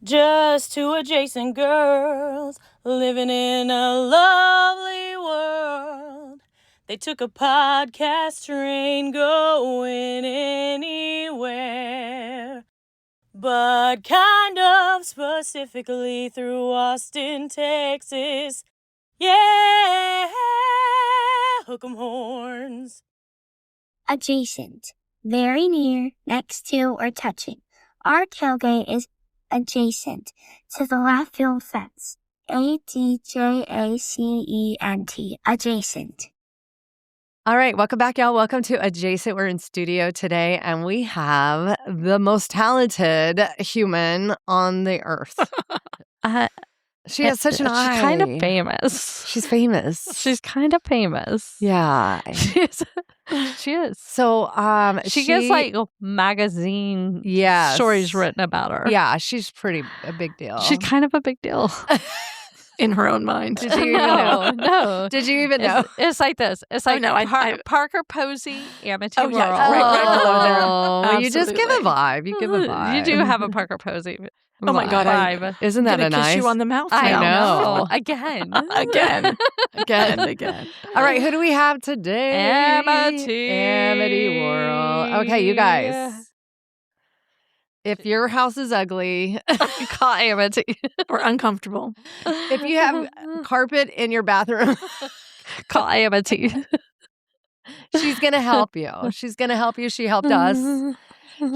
Just two adjacent girls living in a lovely world. They took a podcast train going anywhere, but kind of specifically through Austin, Texas. Yeah, hook 'em horns. Adjacent. Very near, next to, or touching. Our tailgate is adjacent to the left field fence. ADJACENT. Adjacent. All right, welcome back, y'all. Welcome to Adjacent. We're in studio today, and we have the most talented human on the earth. She has such an eye. She's kind of famous. She's famous. She's kind of famous. Yeah. She is. So she gets like magazine stories written about her. Yeah, she's a big deal. She's kind of a big deal. In her own mind. Did you even know? No. Did you even know? It's like this. It's like Parker Posey, Amity Worrel. Yeah, right below there. Well, you just give a vibe. You give a vibe. You do have a Parker Posey. Oh my God. Vibe. Isn't that a nice? Kiss you on the mouth. I know. Again. Again. All right, who do we have today? Amity Worrel. Okay, you guys. If your house is ugly, call Amity. Or uncomfortable. If you have carpet in your bathroom, call Amity. She's going to help you. She's going to help you. She helped us.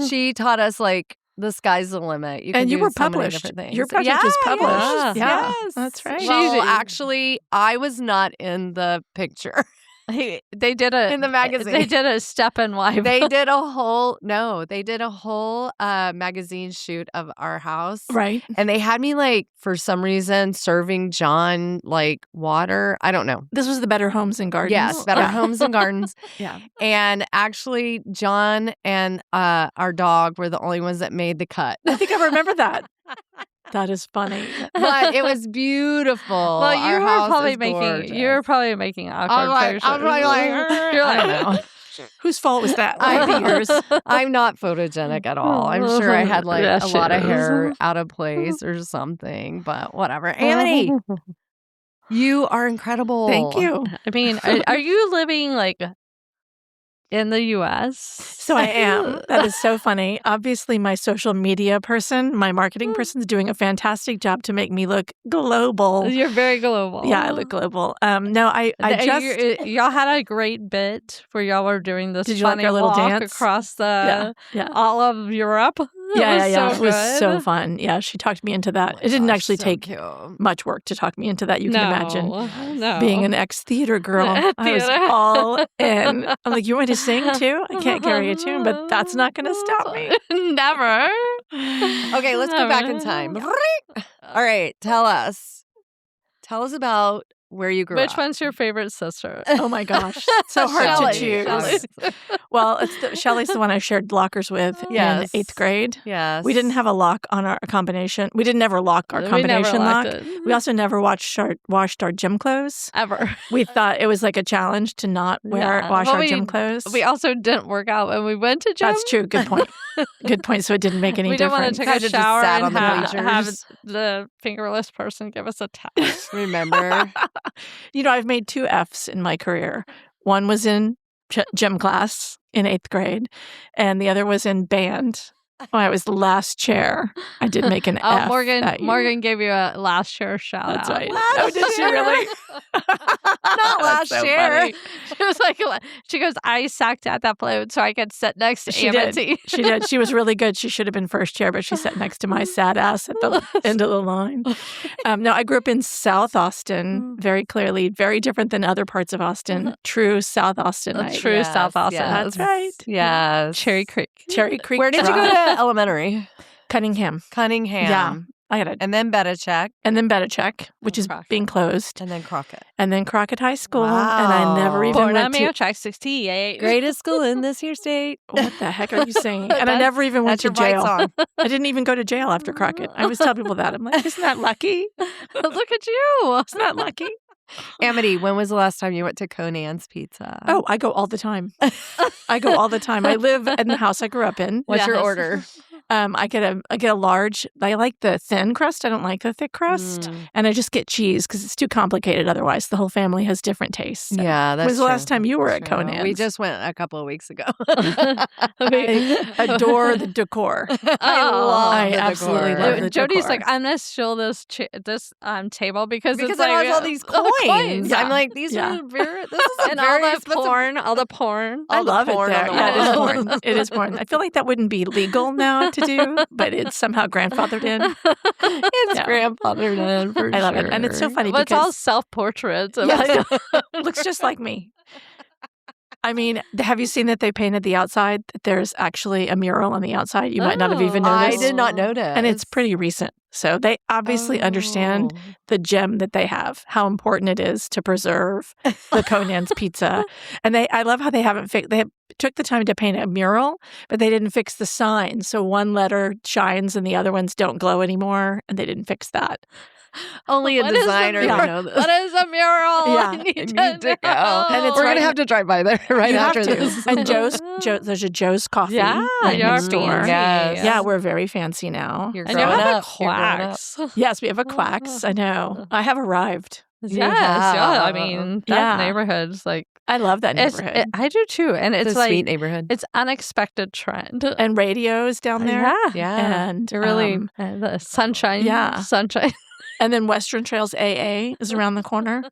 She taught us like the sky's the limit. You can and you do were so many published. different things. Your project was published. Yeah. Yes. That's right. Well, actually, I was not in the picture. They did in the magazine. They did a step and wife. They did a whole magazine shoot of our house. Right. And they had me like, for some reason, serving John like water. I don't know. This was the Better Homes and Gardens. Yes, Better Homes and Gardens. Yeah. And actually, John and our dog were the only ones that made the cut. I think I remember that. That is funny. But it was beautiful. Well, you were probably making awkward pictures. I was like, you're like, I don't know. Whose fault was that? Would it be yours? I'm not photogenic at all. I'm sure I had like a lot of hair out of place or something, but whatever. Amity, you are incredible. Thank you. I mean, are you living like in the U.S.? So I am. That is so funny. Obviously, my social media person, my marketing person is doing a fantastic job to make me look global. You're very global. Yeah, I look global. No, I just... Y'all had a great bit where y'all were doing this funny like our little walk dance across all of Europe. Yeah. So it was so fun. Yeah, she talked me into that. It didn't actually take much work to talk me into that. You can imagine. No. Being an ex-theater girl, I was all in. I'm like, you want me to sing too? I can't carry a tune, but that's not going to stop me. Never. Okay, let's go back in time. All right, tell us about where you grew up. Which one's your favorite sister? Oh my gosh, so hard to choose. Shelly. Well, Shelly's the one I shared lockers with in 8th grade. Yes. We didn't have a lock on our combination. We didn't never lock our combination lock. We also never washed our gym clothes. Ever. We thought it was like a challenge to not wash our gym clothes. We also didn't work out when we went to gym. That's true. Good point. Good point. So it didn't make any difference. We didn't want to take a shower and have bleachers. the fingerless person give us a towel. Remember? I've made 2 Fs in my career. One was in gym class in 8th grade, and the other was in band. Oh, I was the last chair. I did make an F. Morgan gave you a last chair shout That's out. Right. Oh, did she really? Not last chair. She was like, she goes, I sucked at that float so I could sit next to Amity. She did. She was really good. She should have been first chair, but she sat next to my sad ass at the end of the line. No, I grew up in South Austin, very clearly, very different than other parts of Austin. True South Austinite. True South Austin. That's right. Yes. Cherry Creek. Where did you go to elementary? Cunningham. Yeah. I had and then Betachek. And then Betachek, which is Crockett. being closed. And then Crockett. And then Crockett High School. Wow. And I never even Born went on Betachek, 68. Greatest school in this here state. What the heck are you saying? And I never even went to jail. I didn't even go to jail after Crockett. I always tell people that. I'm like, isn't that lucky? Look at you. Isn't that lucky? Amity, when was the last time you went to Conan's Pizza? Oh, I go all the time. I live in the house I grew up in. What's your order? I get a large. I like the thin crust. I don't like the thick crust. And I just get cheese because it's too complicated otherwise. The whole family has different tastes. So. Yeah, that's When was the true. last time you were at Conan's? We just went a couple of weeks ago. I adore the decor. I absolutely love the Jody's decor. like, I'm gonna steal this table because Because it's it like has all these coins. Yeah. I'm like, these are very. This is a and very all the expensive- porn, all the porn. I love it porn there. on the Yeah, it is wall. porn. It is porn. I feel like that wouldn't be legal now to do, but it's somehow grandfathered in. It's Yeah. grandfathered in for I love sure. it. And it's so funny But it's all because self-portraits. it looks just like me. I mean, have you seen that they painted the outside? There's actually a mural on the outside. You might not have even I noticed. did not notice. And it's pretty recent. So they obviously understand the gem that they have, how important it is to preserve the Conan's pizza. And I love how they haven't fixed, took the time to paint a mural, but they didn't fix the sign. So one letter shines and the other ones don't glow anymore. And they didn't fix that. Only a What is the designer would mural? know this. What is a mural? Yeah. I need You to need to go. know. And it's We're right gonna have to drive by there right You after have to. this. And there's a Joe's Coffee Yeah, right you're next door. fancy. Yes. Yeah, we're very fancy now. You're And you growing have a up. You're growing up. quacks. Yes, we have a Quacks. I know. I have arrived. Yes, You yeah. I have. mean, that Yeah. neighborhood's like I love that neighborhood. I do too, and It's it's a like sweet neighborhood. it's unexpected trend. And radios down there. Yeah, Yeah. And it really the sunshine. yeah. sunshine. and then Western Trails AA is around the corner.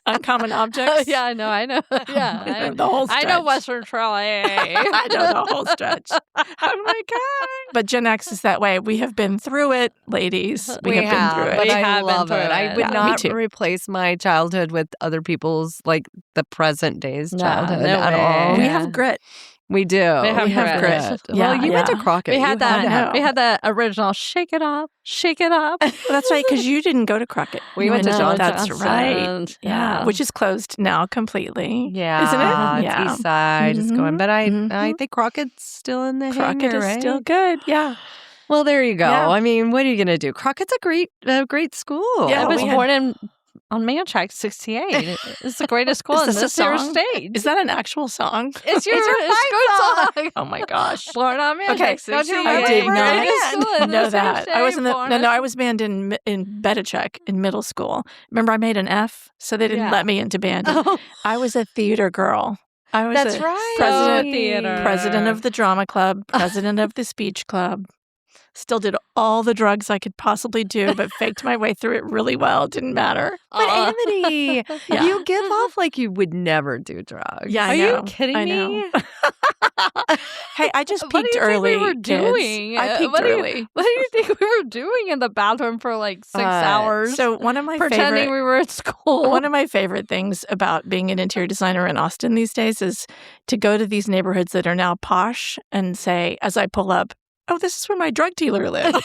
Uncommon Objects. Yeah, I know. Yeah, The whole I stretch. know Western Trail AA. I know the whole stretch. I'm like, but Gen X is that way. We have been through it, ladies. We have been through it. But We I have been love through it. I it. would Yeah, me not too. replace my childhood with other people's, like the present day's No, childhood no at way. all. We Yeah. have grit. We do. We have grit. grit. Yeah, Well, you went to yeah. Crockett. We You had I know. that. We had the original. Shake it up, shake it up. Well, that's right, because you didn't go to Crockett. We You went to Johnson. That's right. Johnson's. Yeah, which is closed now completely. Yeah, Isn't it? It's Yeah. East Side. It's going, but I Mhm. think Crockett's still in the Crockett hangar, is right? still good. Yeah. Well, there you go. Yeah. I mean, what are you gonna do? Crockett's a great school. Yeah, I was we had- born on Manchac 68. It's the greatest school in Is this a this here song? state. Is that an actual song? It's your fight good song. Oh my gosh. Born on Manchac Okay, 68. I did not School in know this here that. I was state, in the born I was banned in Bedichek in middle school. Remember, I made an F, so they didn't Yeah. let me into band. Oh, I was a theater girl. I was that's a right. president, theater. president of the drama club, president of the speech club. Still did all the drugs I could possibly do, but faked my way through it really well. Didn't matter. But Amity, Yeah. you give off like you would never do drugs. Yeah, Are I know. you kidding I me? know. Hey, I just What do peaked you think early. we were kids. doing? I peaked What do you- early. What do you think we were doing in the bathroom for like 6 hours? So one of my pretending favorite, we were at school. One of my favorite things about being an interior designer in Austin these days is to go to these neighborhoods that are now posh and say, as I pull up, oh, this is where my drug dealer lives.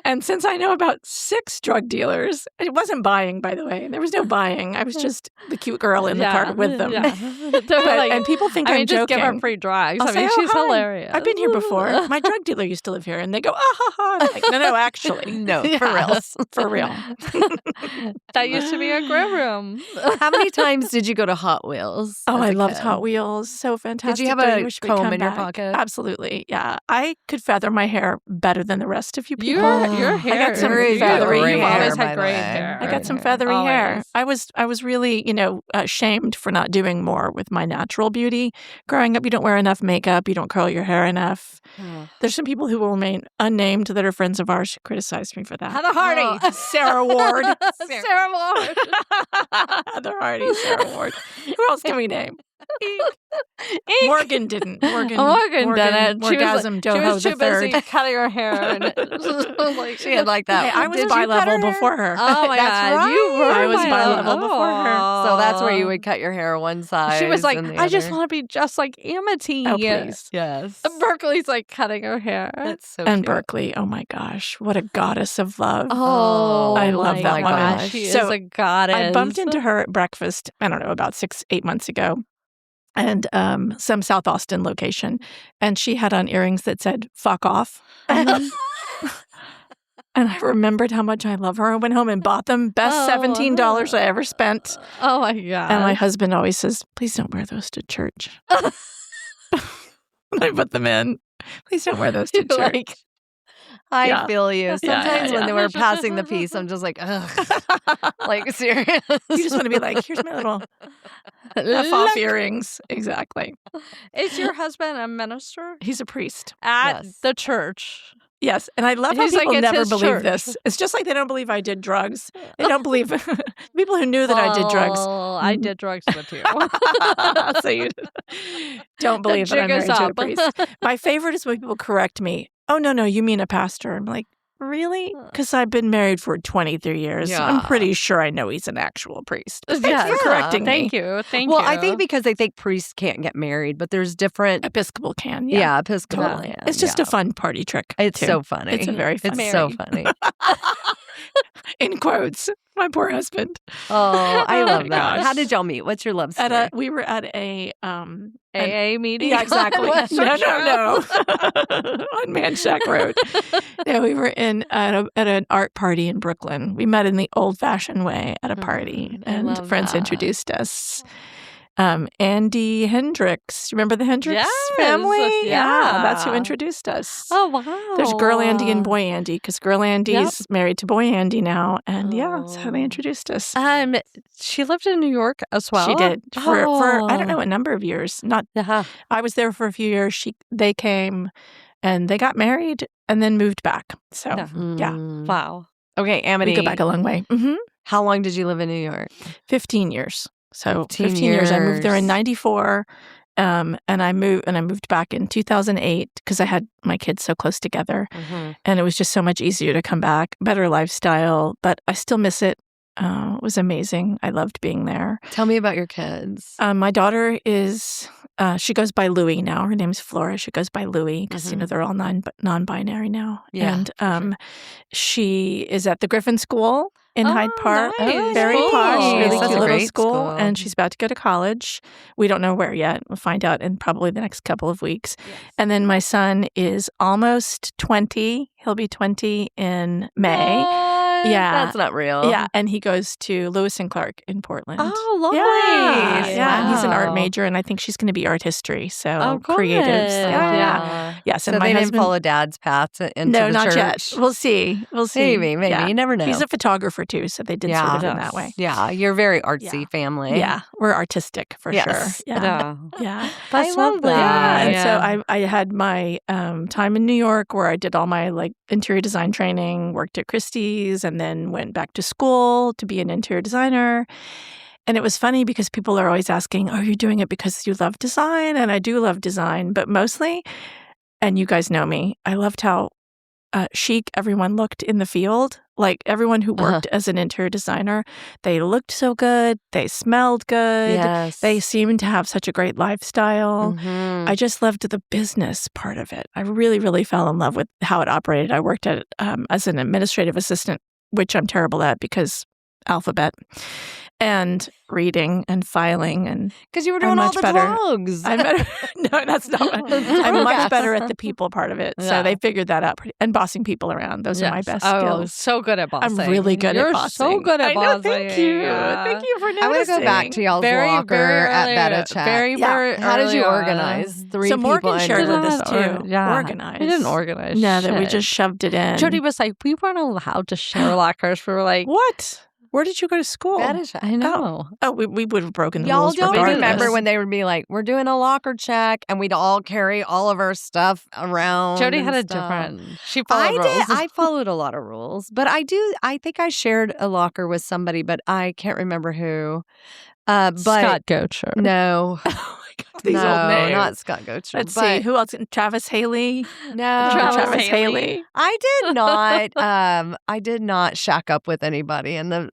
And since I know about 6 drug dealers, it wasn't buying, by the way. There was no buying. I was just the cute girl in the cart with them. Yeah. They're like, and people think I mean, I'm just joking. give her free drugs. I'll I say, mean, "Oh, she's hi. hilarious. I've been here before. My drug dealer used to live here. And they go, ah, ha, ha. I'm like, no, actually. No, for Yeah. real. For real. That used to be a grow room. How many times did you go to Hot Wheels? Oh, as I a loved kid? Hot Wheels. So fantastic. Did you have Don't a wish we'd comb come in your back. pocket? Absolutely. Yeah. I could feather my hair better than the rest of you people. Your hair. I got some Very feathery great You've hair, always by had the great way. hair. I got some Hair. feathery hair. Always. I was really, shamed for not doing more with my natural beauty. Growing up, you don't wear enough makeup. You don't curl your hair enough. There's some people who will remain unnamed that are friends of ours who criticize me for that. Heather Hardy. Sarah Ward. Sarah Ward. Heather Hardy, Sarah Ward. Who else can we name? Morgan didn't. Morgan didn't. Morgasm She Doho was the too busy third. cutting her hair. And like, She had like that. Hey, I was Did you cut bi-level her hair? before her. Oh my That's God. right. You were I was bi-level. bi-level before her. So that's where you would cut your hair one side. She was like, and the I just other. want to be just like Amity. Oh, please. Yes. And Berkeley's like cutting her hair. That's so And cute. Berkeley, oh my gosh, what a goddess of love. Oh, I love my that woman. gosh. She So, is a goddess. I bumped into her at breakfast, I don't know, about 6-8 months ago, and some South Austin location. And she had on earrings that said, fuck off. And I remembered how much I love her. I went home and bought them. Best $17 I ever spent. Oh my God. And my husband always says, please don't wear those to church. And I put them in. Please don't wear those to church. Like, I Yeah. feel you. Sometimes when yeah. they were passing the peace, I'm just like, ugh. Like, serious. You just want to be like, here's my little off earrings. Exactly. Is your husband a minister? He's a priest. At Yes. the church. Yes, and I love how He's like, people it's never his believe church. this. It's just like they don't believe I did drugs. They don't believe people who knew that I did drugs. Oh, I did drugs with you. So you don't believe that I'm jig is married to a up. priest. My favorite is when people correct me. Oh, no, you mean a pastor. I'm like, really? Because I've been married for 23 years. Yeah. I'm pretty sure I know he's an actual priest. Thanks Yes. for correcting Thank me. you. Thank Well, you. I think because they think priests can't get married, but there's different. Episcopal can, Yeah, Episcopal. Totally. can, It's just yeah. a fun party trick. It's too. so funny. It's a very fun It's so Mary. funny. In quotes, my poor husband. Oh, I Oh love my that. gosh. How did y'all meet? What's your love story? We were at a AA meeting. Yeah, exactly. What's your no. On Manchac Road. No, we were at an art party in Brooklyn. We met in the old-fashioned way at a party, I and love friends that. introduced us. Andy Hendricks. Remember the Hendricks Yes, family? yeah. That's who introduced us. Oh, wow. There's Girl Andy and Boy Andy, because Girl Andy's married to Boy Andy now, and that's how they Oh. introduced us. She lived in New York as well. She did for I don't Oh. know, a number of years. Not Yeah. I was there for a few years. They came and they got married and then moved back. So Yeah. yeah. Mm. Wow. Okay, Amity. we go back a long way. How long did you live in New York? 15 years. So 15 15 years. I moved there in years. 94. And I moved back in 2008 because I had my kids so close together. And it was just so much easier to come back. Better lifestyle, but I still miss it. It was amazing. I loved being there. Tell me about your kids. My daughter is, she goes by Louie now. Her name's Flora. She goes by Louie because, they're all non-binary now. Yeah, And she is at the Griffin School in Hyde Park. nice. Very Cool. posh, really That's cute a little great school. school. And she's about to go to college. We don't know where yet. We'll find out in probably the next couple of weeks. Yes. And then my son is almost 20. He'll be 20 in May. What? Yeah. That's not real. Yeah, and he goes to Lewis and Clark in Portland. Oh, lovely. Yeah, and he's an art Wow. major, and I think she's going to be art history. So Oh, good. creatives. Yeah. Yes, So and my they husband. didn't follow Dad's path into No, the not church? yet. We'll see. We'll see. Maybe. Yeah. You never know. He's a photographer too, so they did sort of in that way. Yeah, you're very artsy family. Yeah, we're artistic for Yes. sure. Yeah. Yeah. That's love lovely. that. Yeah, and so I had my time in New York where I did all my interior design training, worked at Christie's, and then went back to school to be an interior designer. And it was funny because people are always asking, "Are you doing it because you love design?" And I do love design, but mostly, and you guys know me, I loved how chic everyone looked in the field. Like everyone who worked as an interior designer, they looked so good, they smelled good, Yes. they seemed to have such a great lifestyle. Mhm. I just loved the business part of it. I really, really fell in love with how it operated. I worked at as an administrative assistant, which I'm terrible at because alphabet and reading and filing and Because you were I'm doing all much the better. drugs. I'm better. No, that's not what I'm much better at the people part of it. So Yeah. they figured that out. And bossing people around. Those are my Yes. best Oh, skills. so good at bossing. I'm really good You're at bossing. so good at I know, bossing. thank you. Yeah. Thank you for noticing. I want to go back to y'all's Very, locker very at early- Beta Chat. very, Yeah. very How did you early on. organize three So people? Morgan in shared your with us locker? too. Yeah. Organize. We didn't organize. No, that we shit. just shoved it in. Jody was like, we weren't allowed to share lockers. We were like, What? Where did you go to school? Beta Chat. I know. Oh, we would have broken the Y'all rules don't regardless. remember when they would be like, we're doing a locker check, and we'd all carry all of our stuff around. Jody and had a stuff. different. She I followed rules. did. I followed a lot of rules, but I think I shared a locker with somebody, but I can't remember who. But Scott Gocher. no, Oh my God, these no, old names. not Scott Gocher. Let's but see. Who else? Travis Haley. No, Travis Haley. I did not. I did not shack up with anybody in the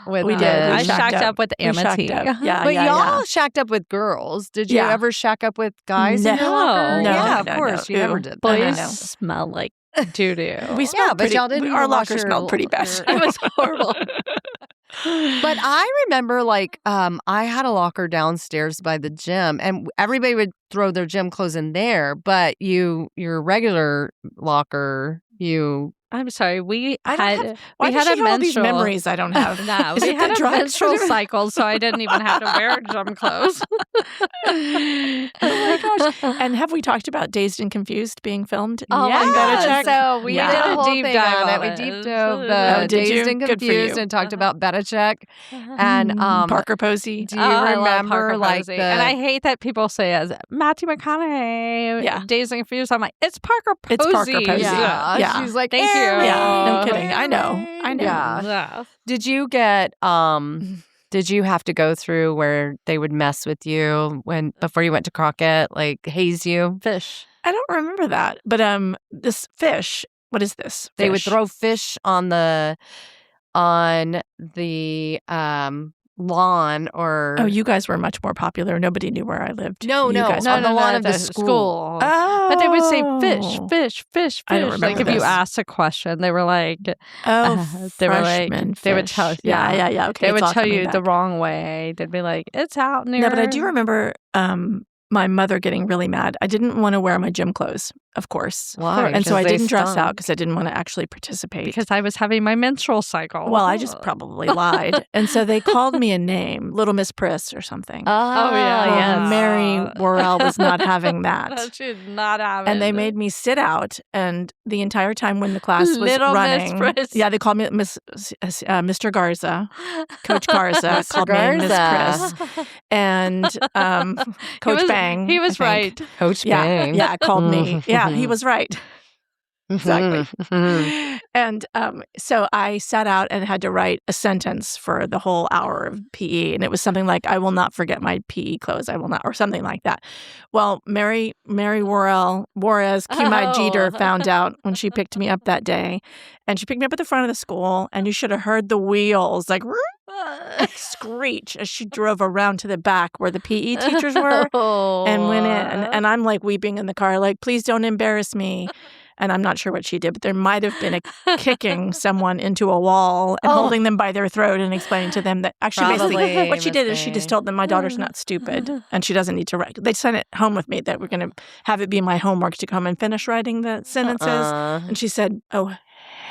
with We the- did. We I shacked shacked up. up with We shacked Amity. up. Yeah, But yeah, y'all yeah. shacked up with girls. Did you Yeah. ever shack up with guys in your No. locker? No, yeah, no, of no, course. no. You never Ew. did. Boys No. smell like doo-doo. We smelled but pretty, y'all didn't our even wash locker your smelled pretty bad. your- It was horrible. But I remember, I had a locker downstairs by the gym, and everybody would throw their gym clothes in there. But your regular locker, you I'm sorry. We I don't had have. Why we does had she a have all these menstrual memories I don't have? No, Is we it had the a drugs? menstrual cycle, so I didn't even have to wear gym clothes. Oh my gosh! And have we talked about Dazed and Confused being filmed? Oh my in God. BetaCheck? So we Yeah. did a Did a whole deep thing dive on it. on We it. deep dove Oh, the did you? Dazed and Good for you. Confused and talked about BetaCheck. And Parker Posey. do you I love remember Parker like Posey. the And I hate that people say as Matthew McConaughey, Yeah. Dazed and Confused. I'm like, it's Parker Posey. It's Parker Posey. yeah, Yeah. she's like, Thank you. Yeah, no "Aaron, kidding. I know. Aaron." Yeah. Yeah. Did you get did you have to go through where they would mess with you before you went to Crockett, like haze you? Fish. I don't remember that. But this fish. What is this? They would Fish. throw fish on the lawn or Oh, you guys were much more popular. Nobody knew where I lived. No, You no, guys on were. the lawn of the school. Oh. But they would say fish, fish, fish, I don't fish. remember Like if you this. asked a question, they were like, Oh, they were like, freshman they would fish. tell, Yeah. Okay, they it's would all tell coming you back. the wrong way. They'd be like, it's out near. No, but I do remember my mother getting really mad. I didn't want to wear my gym clothes, of course. Why? And so Because I they didn't dress out stunk. because I didn't want to actually participate. because I was having my menstrual cycle. Well, I just probably lied. And so they called me a name, Little Miss Priss or something. Oh, yeah, Well, yes. Mary Worrel was not having that. She did not have And it. they made me sit out, and the entire time when the class was Little Miss running, Priss. yeah, they called me Mr. Garza, Coach Garza Mr. called me Miss Garza. Priss, and Coach Bang. He was I think. right. Coach Yeah, Bang. yeah, called me. Yeah, he was right. Exactly. Mhm. And so I sat out and had to write a sentence for the whole hour of PE. And it was something like, I will not forget my PE clothes. I will not, or something like that. Well, Mary Worrel, Juarez, Q-My Jeter found out when she picked me up that day. And she picked me up at the front of the school, and you should have heard the wheels like screech as she drove around to the back where the PE teachers were and went in. And I'm like weeping in the car, like, please don't embarrass me. And I'm not sure what she did, but there might have been a kicking someone into a wall and holding them by their throat and explaining to them that actually basically Probably what she did is Miss she just Bang. told them my daughter's not stupid and she doesn't need to write. They sent it home with me that we're going to have it be my homework to come and finish writing the sentences. And she said, oh,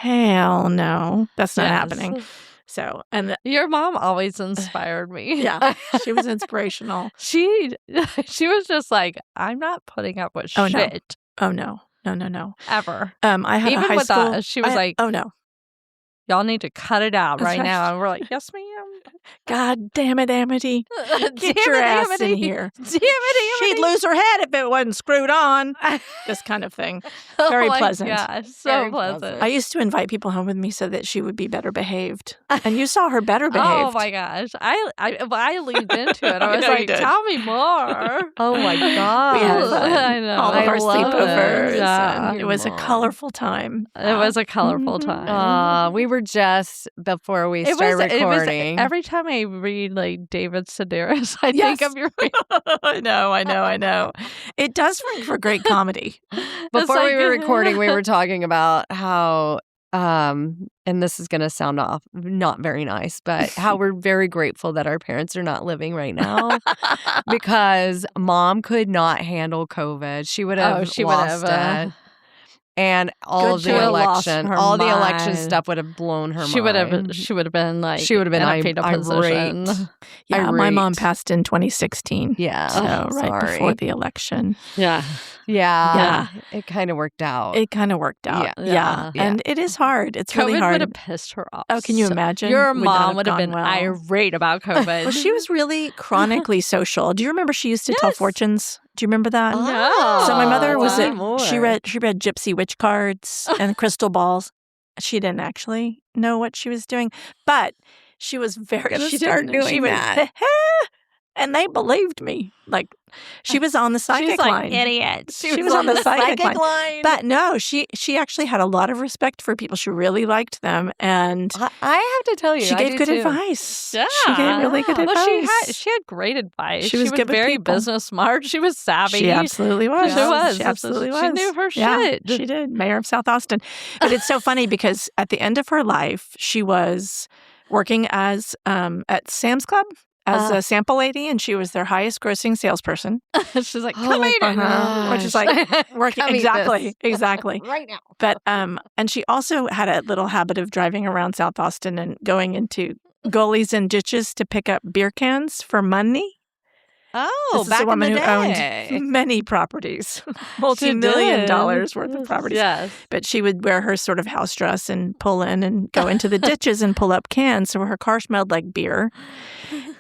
hell no, that's not happening. So, and Your mom always inspired me. yeah, she was inspirational. She was just like, I'm not putting up with Oh, no. shit Oh, no. ever. I had Even a high with school. us, she was like, oh, no. y'all need to cut it out That's right right. now. And we're like, yes, ma'am. God damn it, Amity. Get Damn your it, ass Amity. in here. Damn it, She'd Amity. lose her head if it wasn't screwed on. This kind of thing. Very oh my pleasant. Gosh, so Very pleasant. pleasant. I used to invite people home with me so that she would be better behaved. And you saw her better behaved. Oh my gosh. I leaned into it. I was know you like, did. tell me more. Oh my God. We had fun. I know. All of I our love it. sleepovers. Yeah. And it was a colorful time. It was a colorful Mhm. time. We were just before we It started was recording. every time I read like David Sedaris, I Yes. think of your I know. It does make for great comedy. Before we were recording, we were talking about how, and this is going to sound off not very nice, but how we're very grateful that our parents are not living right now because mom could not handle COVID. She would have she would lost have, it. And all Good of she the would've lost election, her all the election mind. stuff would have blown her she would mind. have. She would have been like. She would have been in a irate. fetal position. Yeah, my mom Irate. passed in 2016. Yeah. So right sorry. before the election. Yeah. Yeah. It kind of worked out. It kind of worked out. Yeah. Yeah. And it is hard. It's COVID really would hard. have pissed her off. Oh, can you so- imagine? Your Would not mom would have gone been well. irate about COVID. Well, she was really chronically social. Do you remember she used to tell Yes. fortunes? Do you remember that? Oh, So my mother was tell me more. she read gypsy witch cards and crystal balls. She didn't actually know what she was doing, but she was very Gonna she start didn't- she doing was- that. and they believed me. Like she was on the psychic She's like, line. idiot. She was on the psychic line. line. But no, she actually had a lot of respect for people. She really liked them, and I have to tell you, she I gave do good too. advice. Yeah. She gave really good Well, advice. She had great advice. She was good with very people. business smart. She was savvy. She absolutely was. She was. She absolutely was. She knew her Yeah, shit. she did. Mayor of South Austin. But it's so funny because at the end of her life, she was working as at Sam's Club as a sample lady, and she was their highest grossing salesperson. She's like, Oh come my eat it. gosh. Which is like working Come eat exactly. this. Right now. But and she also had a little habit of driving around South Austin and going into gullies and ditches to pick up beer cans for money. Oh, This is back a woman in the who day. owned many properties, multi-million did. dollars worth of properties. Yes. But she would wear her sort of house dress and pull in and go into the ditches and pull up cans. So her car smelled like beer.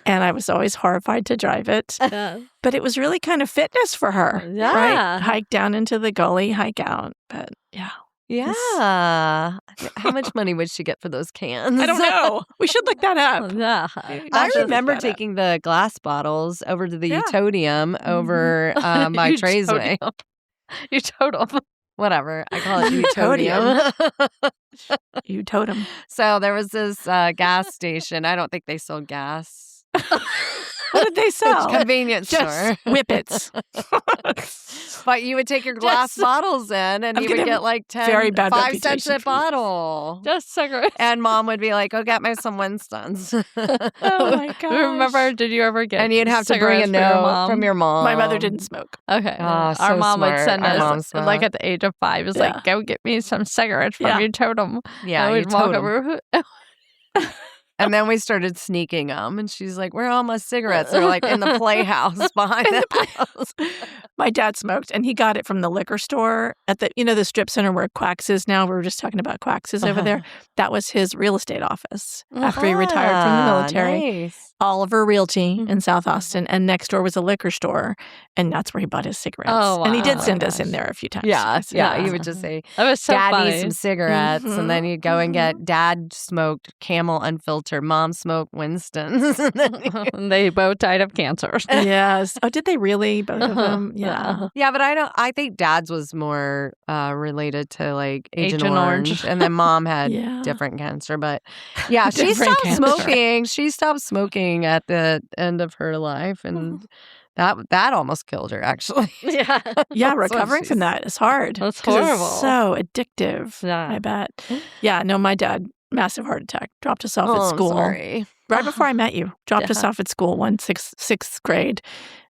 And I was always horrified to drive it. Yeah. But it was really kind of fitness for her. Yeah. Right? Hike down into the gully, hike out. But yeah. Yeah. How much money would she get for those cans? I don't know. We should look that up. Yeah. I should look remember that up. taking the glass bottles over to the Yeah. Utodium over by Traysway. Utodium. Whatever. I call it Utodium. You totem. So there was this gas station. I don't think they sold gas. What did they sell? Convenience store. Just whippets. But you would take your glass Just- bottles in and I'm you would getting get like 10, very bad 5 cents reputation a for this. bottle. Just cigarettes. And mom would be like, go get me some Winstons. Oh my gosh. Remember, did you ever get And you'd have to bring a cigarettes for your note mom? from your mom. My mother didn't smoke. Okay. Ah, Our so mom would smart. send Our mom us, like smoked. at the age of 5, it's Yeah. like, go get me some cigarettes from Yeah. your totem. Yeah, and you we'd walk told 'em. over. And then we started sneaking them. And she's like, where are all my cigarettes? They're like in the playhouse behind the house. My dad smoked, and he got it from the liquor store at the, the strip center where Quacks is now. We were just talking about Quacks is over there. That was his real estate office after he retired from the military. Nice. Oliver Realty in South Austin, and next door was a liquor store, and that's where he bought his cigarettes. Oh, And he did wow. send us in there a few times. Yeah, So, yeah. You would just say, That was so Dad funny. needs some cigarettes. And then you'd go and get Dad smoked Camel Unfiltered. Mom smoked Winston's. And then They both died of cancer. Yes. Oh, did they really? Both of them? Yeah. yeah, but I think Dad's was more related to like Agent Agent Orange. Orange. And then Mom had Yeah. different cancer. But yeah, she Different stopped cancer. smoking. She stopped smoking at the end of her life. And that almost killed her, actually. Yeah. Yeah, That's what recovering from she's- that is hard. That's 'Cause horrible. It's so addictive. Yeah. I bet. Yeah, no, my dad, massive heart attack, dropped us off Oh, at I'm school. sorry. Right before I met you. Dropped us Yeah. off at school, sixth grade,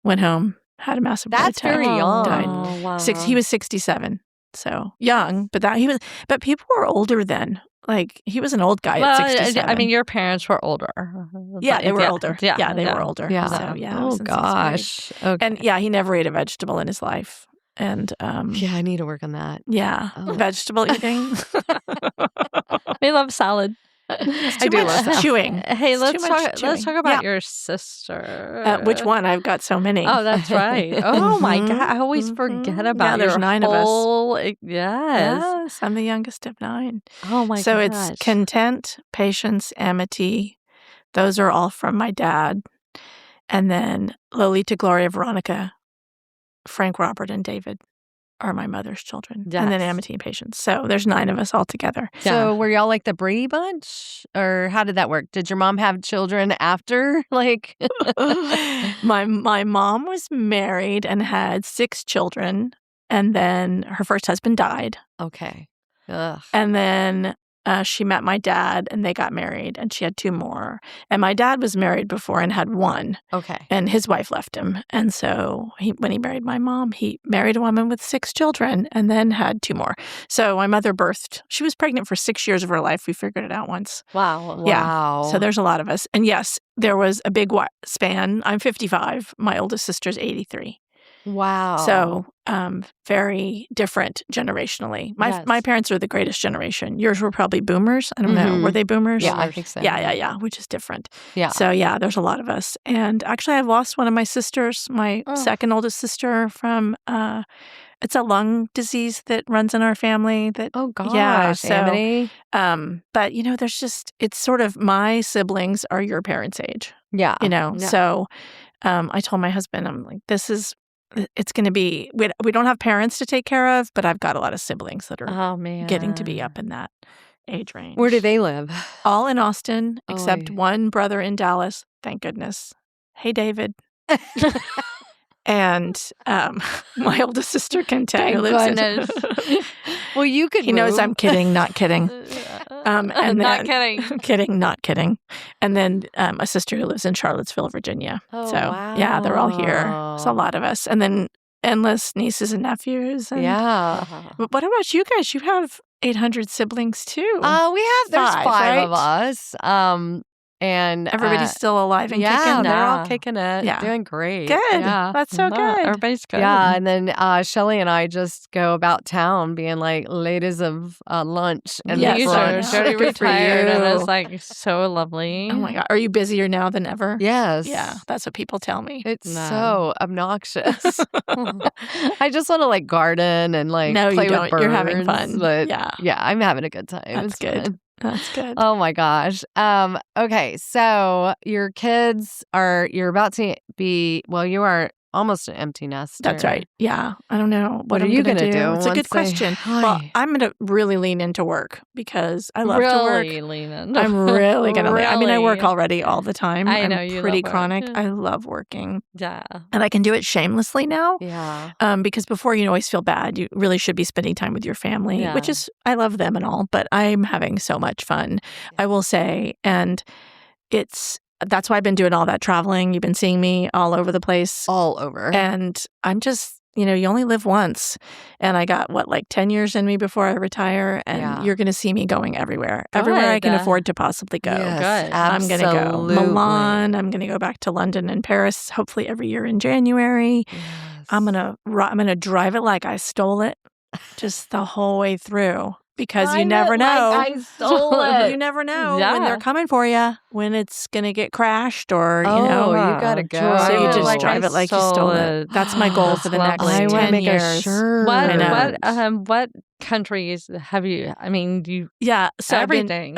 went home, had a massive heart That's attack. very young. Died. Oh, wow. He was 67. So young, but people were older then. Like he was an old guy Well, at 67. I mean, your parents were older. yeah, But they were older. Yeah, they were older. Yeah. So yeah. I Oh, was in sixth grade. gosh. Okay. And yeah, he never ate a vegetable in his life. And yeah, I need to work on that. yeah, Oh. vegetable eating. We love salad. I do love salad. chewing. Hey, It's let's too much talk. chewing. Let's talk about your sister. Which one? I've got so many. Oh, that's right. Oh my Mhm. God, I always Mhm. forget Yeah, about there's your 9 of us. whole. Yes. Yes, I'm the youngest of 9. Oh my So gosh. it's Content, Patience, Amity. Those are all from my dad. And then Lolita, Gloria, Veronica, Frank, Robert, and David are my mother's children. And then Yes. Amity and Patience. So there's 9 of us all together. So were y'all like the Brady Bunch? Or how did that work? Did your mom have children after? Like, my mom was married and had 6 children. And then her first husband died. okay. Ugh. And then she met my dad and they got married and she had 2 more. And my dad was married before and had 1 Okay. and his wife left him. And so when he married my mom, he married a woman with 6 children and then had 2 more. So my mother she was pregnant for 6 years of her life. We figured it out once. Wow. Yeah. Wow. So there's a lot of us. And yes, there was a big span. I'm 55. My oldest sister's 83. wow. So very different generationally. Yes. My parents are the greatest generation. Yours were probably boomers. I don't know. Mhm. Were they boomers? Yeah, I think so. Yeah, which is different. Yeah. So yeah, there's a lot of us. And actually I've lost one of my sisters, my Oh. second oldest sister from it's a lung disease that runs in our family that Oh, gosh. Yeah, so- Amity. but there's just it's sort of my siblings are your parents' age, Yeah. Yeah. So I told my husband, I'm like, it's going to be, we don't have parents to take care of, but I've got a lot of siblings that are Oh man. getting to be up in that age range. Where do they live? All in Austin, Oh, except yeah. one brother in Dallas. Thank goodness. Hey, David. And my oldest sister, Kente, who Thank lives goodness. in... Well, you could He knows move. I'm kidding, not kidding. And Not then, kidding. not kidding. And then a sister who lives in Charlottesville, Virginia. Oh, So, yeah, they're all here. It's a wow. lot of us. And then endless nieces and nephews. And, Yeah. But what about you guys? You have 800 siblings too. There's 5 right? of us. And Everybody's still alive and yeah, kicking? they're all Yeah. kicking it, Yeah. doing great. Good. Yeah. That's so No, good. Everybody's good. Yeah, and then Shelly and I just go about town being like ladies of lunch and Yes, You I brunch. know. Jody Good for retired, and you. it's like so lovely. Oh my God. Are you busier now than ever? Yes. Yeah, that's what people tell me. It's No. so obnoxious. I just want to like garden and like No, you play with don't. birds. You're having fun. But Yeah. I'm having a good time. That's It's good. fun. That's good. Oh my gosh. Okay, so your kids you're about to be, well, you are almost an empty nester. That's right. Yeah. I don't know What are I'm you gonna gonna do It's a once good they- question. Well, Hi. I'm going to really lean into work because I love to work. Really lean in. I'm really going to lean. I mean, I work Really. already all the time. I I'm know you pretty love work. chronic. Yeah. I love working. Yeah. And I can do it shamelessly now. Yeah. Because before you always feel bad. You really should be spending time with your family, Yeah. which is, I love them and all, but I'm having so much fun, I will say. And that's why I've been doing all that traveling. You've been seeing me all over the place. All over. And I'm just, you only live once. And I got, 10 years in me before I retire. And Yeah. you're going to see me going everywhere. Everywhere I can Good. afford to possibly go. Yes, Good. I'm going to go absolutely. Milan. I'm going to go back to London and Paris, hopefully every year in January. Yes. I'm gonna drive it like I stole it, just the whole way through, because you never know. I stole it. You never know when Yeah. they're coming for you, when it's gonna get crashed, or Oh, you you gotta go. So you just Like drive it like you stole it. That's my goal for the next I want to 10 make years. a shirt. What countries have you? I mean, you Yeah, so everything.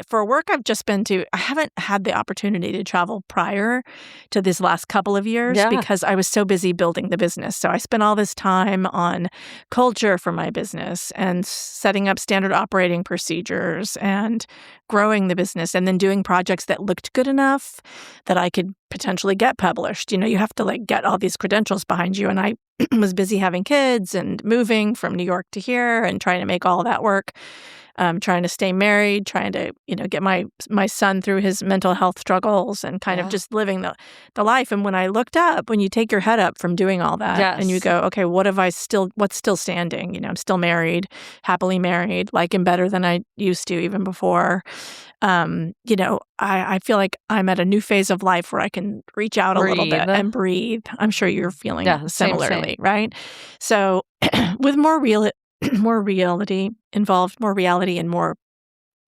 for work, I've just been to. I haven't had the opportunity to travel prior to this last couple of years Yeah. because I was so busy building the business. So I spent all this time on culture for my business and setting up standard operating procedures and growing the business, and then doing projects that looked good enough that I could potentially get published. You have to get all these credentials behind you, and I was busy having kids and moving from New York to here and trying to make all that work. Trying to stay married, trying to, get my son through his mental health struggles, and kind of just living the life. And when I looked up, when you take your head up from doing all that, and you go, okay, what's still standing? I'm still married, happily married, like him better than I used to even before. I feel like I'm at a new phase of life where I can reach out a little bit and breathe. I'm sure you're feeling similarly, same. right? So with more reality involved, more reality and more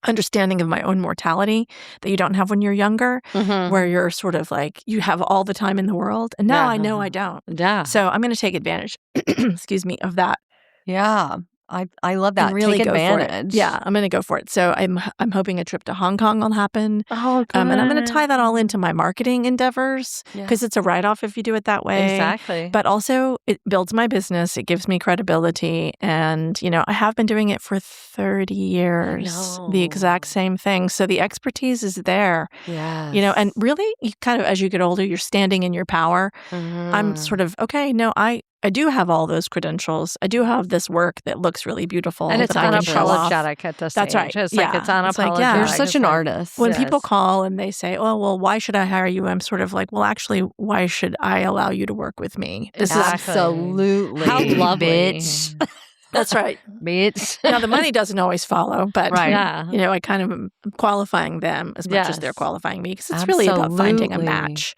understanding of my own mortality that you don't have when you're younger, where you're sort of like, you have all the time in the world. And now I know I don't. Yeah. So I'm going to take advantage, excuse me, of that. Yeah. I love that. And really Take go for it. advantage. Yeah, I'm going to go for it. So I'm hoping a trip to Hong Kong will happen. Oh, good. And I'm going to tie that all into my marketing endeavors because it's a write-off if you do it that way. Exactly. But also it builds my business. It gives me credibility. And, I have been doing it for 30 years, the exact same thing. So the expertise is there, Yes. and really you kind of, as you get older, you're standing in your power. I'm sort of, okay, no, I do have all those credentials. I do have this work that looks really beautiful. And it's that I can show off. unapologetic at this That's age. right. It's like it's Yeah. It's like, unapologetic. yeah. You're such an It's like- artist. When Yes. people call and they say, "Oh, well, why should I hire you?" I'm sort of like, "Well, actually, why should I allow you to work with me?" This is Exactly. Absolutely. How lovely. Bitch. that's right. Bitch. Now the money doesn't always follow, but Right. Yeah. I kind of am qualifying them as much as they're Yes. qualifying me because it's really about finding a Absolutely. match.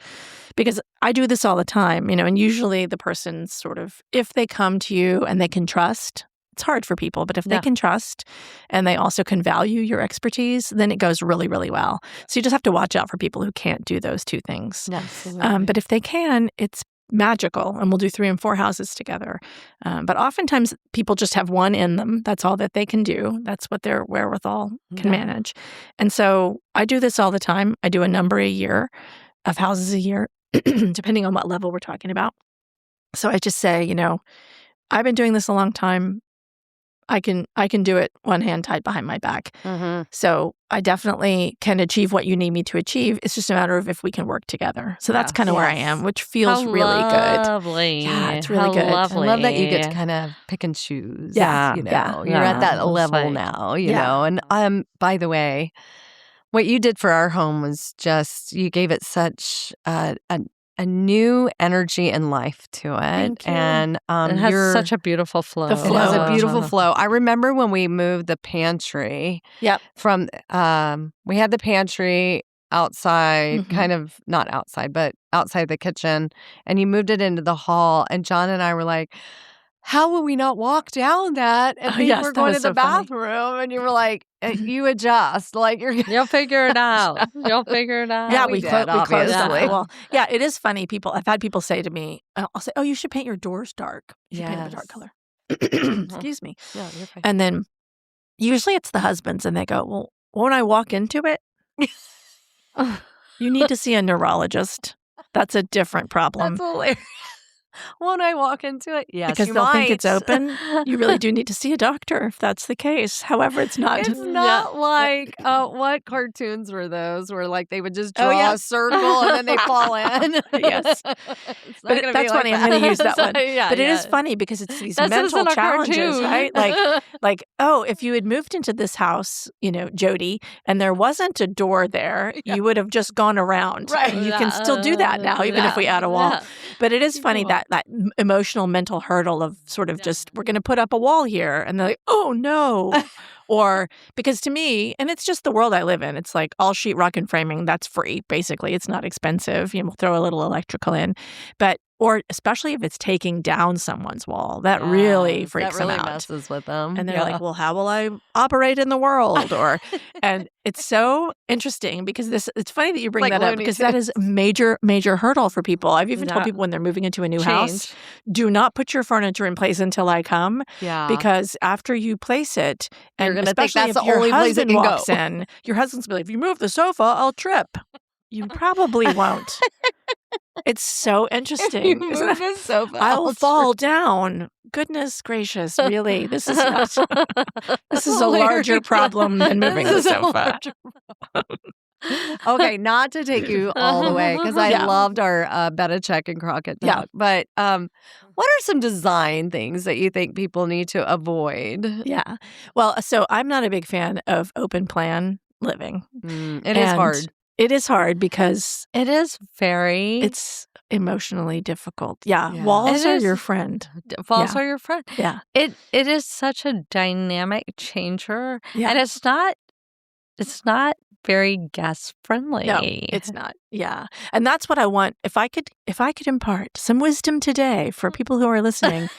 Because I do this all the time, and usually the person's sort of, if they come to you and they can trust, it's hard for people, but if they Yeah. can trust and they also can value your expertise, then it goes really, really well. So you just have to watch out for people who can't do those two things. Absolutely. But if they can, it's magical, and we'll do 3 and 4 houses together. But oftentimes people just have one in them. That's all that they can do. That's what their wherewithal can manage. And so I do this all the time. I do a number a year of houses a year, depending on what level we're talking about. So I just say, I've been doing this a long time. I can do it one hand tied behind my back. Mm-hmm. So I definitely can achieve what you need me to achieve. It's just a matter of if we can work together. So that's kind of where I am, which feels really good. Lovely. Yeah, it's really How good. Lovely. I love that you get to kind of pick and choose. Yeah, you know, yeah, you're at that I'll level say. now. You know, and by the way, what you did for our home was just you gave it such a new energy and life to it. Thank you. And It has such a beautiful flow. The it has a beautiful Uh-huh. flow. I remember when we moved the pantry Yep. from we had the pantry outside, kind of not outside, but outside the kitchen, and you moved it into the hall, and John and I were like, how will we not walk down that and think yes, we're that going to was the so funny. bathroom? And you were like, you adjust. Like you're You'll figure it out. You'll figure it out. Yeah, we we did, closed off obviously. the wall. Yeah, it is funny. I've had people say to me, I'll say, oh, you should paint your doors dark. You should paint them a dark color. Excuse me. No, you're fine. And then usually it's the husbands and they go, well, won't I walk into it? You need to see a neurologist. That's a different problem. That's hilarious. Won't I walk into it? Yes, because you they'll might. think it's open. You really do need to see a doctor if that's the case. However, it's not. It's not like what cartoons were those where like they would just draw Oh, yeah. a circle and then they fall in. Yes. It's not But gonna that's be like funny. I'm going to use that one. Yeah, But it is yeah. funny because it's these This mental isn't a challenges, cartoon. right? Like, oh, if you had moved into this house, you know, Jody, and there wasn't a door there, you would have just gone around. Right. And you can still do that now, even if we add a wall. Yeah. But it is funny that emotional mental hurdle of sort of just, we're going to put up a wall here. And they're like, oh, no. Or because to me, and it's just the world I live in, it's like all sheetrock and framing, that's free, basically. It's not expensive. You know, we'll throw a little electrical in. Or especially if it's taking down someone's wall, that really freaks that really them out. messes with them. And they're like, well, how will I operate in the world? And it's so interesting because it's funny that you bring Like that up Looney because that is a major, major hurdle for people. I've even told Yeah. people when they're moving into a new Change. house, do not put your furniture in place until I come. Yeah. Because after you place it, You're and gonna think especially that's if the your only place it husband can walks go. in, your husband's gonna be like, if you move the sofa, I'll trip. You probably won't. It's so interesting. Isn't it? Move so fast. I'll fall down. Goodness gracious, really? This is not, this is a larger Hilarious. problem than moving the This is a sofa. larger problem. Okay, not to take you all the way because I Yeah. loved our Belichick and Crockett Yeah. talk. But what are some design things that you think people need to avoid? Yeah. Well, so I'm not a big fan of open plan living. It is hard. It is hard because It is very. it's emotionally difficult. Yeah. Yeah. Walls It are is. your friend. False Yeah. are your friend. Yeah. It is such a dynamic changer, Yeah. and it's not very guest friendly. No, it's not. Yeah. And that's what I want. If I could impart some wisdom today for people who are listening,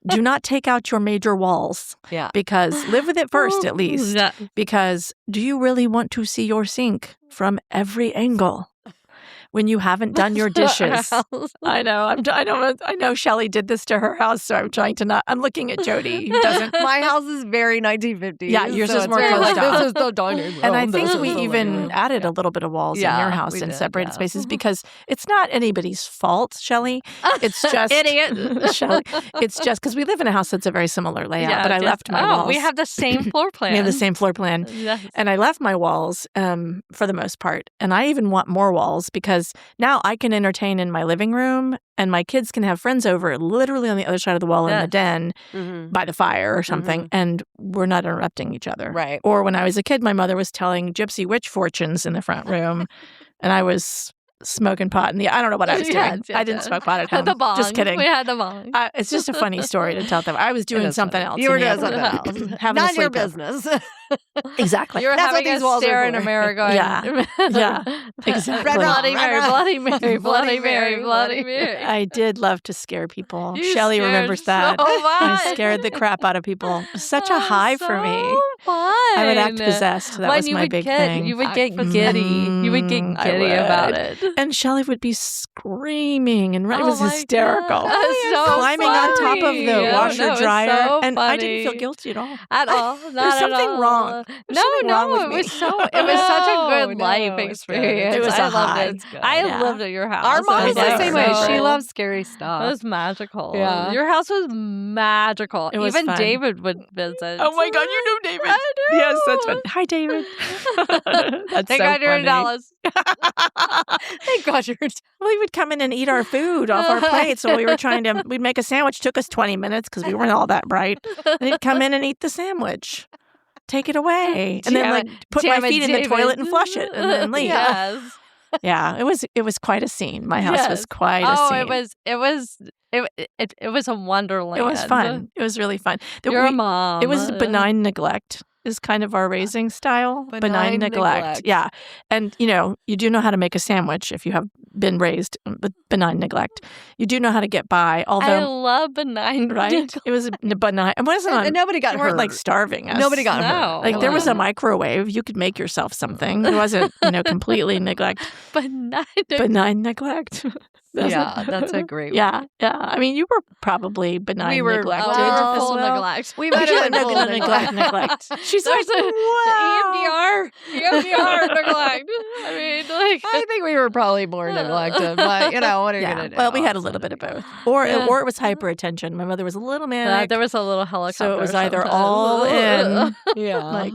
do not take out your major walls Yeah. because live with it first at least. Yeah. Because do you really want to see your sink from every angle when you haven't done your dishes? I know. I know Shelly did this to her house, so I'm trying to not. I'm looking at Jody who doesn't. My house is very 1950s. Yeah, yours so is it's more very closed like, off. This is the dining room. And I this think is we the even living room. added a little bit of walls in Yeah, your house we and did, separated yeah. spaces because it's not anybody's fault, Shelly. It's just Idiot. Shelly. It's just because we live in a house that's a very similar layout, Yeah, but I just- left my walls. We have the same floor plan. We have the same floor plan. Yes. And I left my walls for the most part. And I even want more walls because now I can entertain in my living room and my kids can have friends over literally on the other side of the wall in the Yes. den Mhm. by the fire or something. And we're not interrupting each other. Right. Or when I was a kid, my mother was telling gypsy witch fortunes in the front room. And I was smoking pot I don't know what I was doing. Yes, yes, I didn't yes. smoke pot at home. The bong. Just kidding. We had the bong. It's just a funny story to tell them. I was doing is something funny. else. You were in the doing other something room. else. Having a Not your sleepover. business. Exactly. You were That's what having these a walls are stare in for. a mirror going, Yeah. Yeah. Exactly. Bloody Mary, Right. Bloody Mary, Bloody Bloody Mary, Mary, Bloody Mary. I did love to scare people. You Shelly scared remembers that. so I much. scared the crap out of people. Such a Oh, high for me. so Fun. I would act possessed. That When was you my would big get, thing. You would get Act giddy. You would get I giddy about would. it. And Shelly would be screaming, and it Oh was my hysterical. God. That's so Climbing on top of funny. the Yeah, washer that was dryer, so and I didn't feel funny. guilty at all. At all. Not There's at something all. wrong. There's something wrong with me. It was such a good life no, it's good. experience. It was I a loved high. it. It's good. I Yeah. lived at your house. Our mom It is was the same way. so She cool. loves scary It stuff. was magical. Yeah. Your house was magical. It was Even fun. David would visit. Oh my God, you knew David. I do. Yes, that's fun. Hi, David. That's Thank so God you're in funny. Dallas. Thank God you're. Well, he would come in and eat our food off our plates. So we'd make a sandwich. Took us 20 minutes because we weren't all that bright. And he'd come in and eat the sandwich. Take it away. And then like put my feet in the toilet and flush it and then leave. Yes. Yeah, it was quite a scene. My house was Yes. quite a scene. It was a wonderland. It was fun. It was really fun. Your mom. It was benign neglect is kind of our raising style. Benign neglect. Yeah. And, you do know how to make a sandwich if you have been raised with benign neglect. You do know how to get by, I although, love benign. right? It was benign. It wasn't And nobody got you hurt. weren't like starving us. Nobody got No. hurt. Like there was a Yeah. microwave. You could make yourself something. It wasn't, completely neglect. Benign neglect. Yeah, that's a great Yeah. I mean, you were probably benign We were neglected well, as full well. neglect. We might have been full of neglect. She's like, There's wow. EMDR neglect. I mean, like I think we were probably more neglected, but what are you gonna do? Well, we had a little bit of both, or it was hyperattention. My mother was a little manic, there was a little helicopter. so it was either sometimes. all in, Yeah.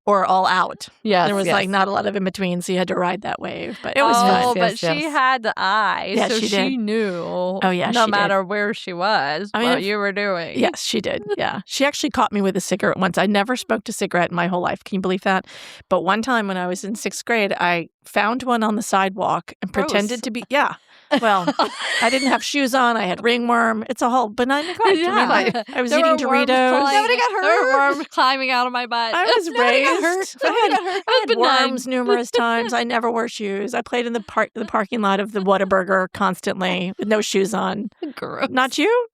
or all out. Yes, There was yes. not a lot of in between, so you had to ride that wave. But it was Yes, fun. But yes, she yes. had the eye, Yeah, so she she did. knew. Oh, yeah, no she matter where she was, I mean, what if- you were doing. Yes, she did. Yeah. She actually caught me with a cigarette once. I never smoked a cigarette in my whole life. Can you believe that? But one time when I was in 6th grade, I found one on the sidewalk and Gross. pretended to be, well, I didn't have shoes on. I had ringworm. It's a whole benign neglect. Yeah. Remember? I was There eating were worms Doritos. flying- Nobody got There were hurt. worms climbing out of my butt. I was Nobody got hurt. raised. Nobody got hurt. I had Benign. worms numerous times. I never wore shoes. I played in the parking lot of the Whataburger constantly with no shoes on. Gross. Not you?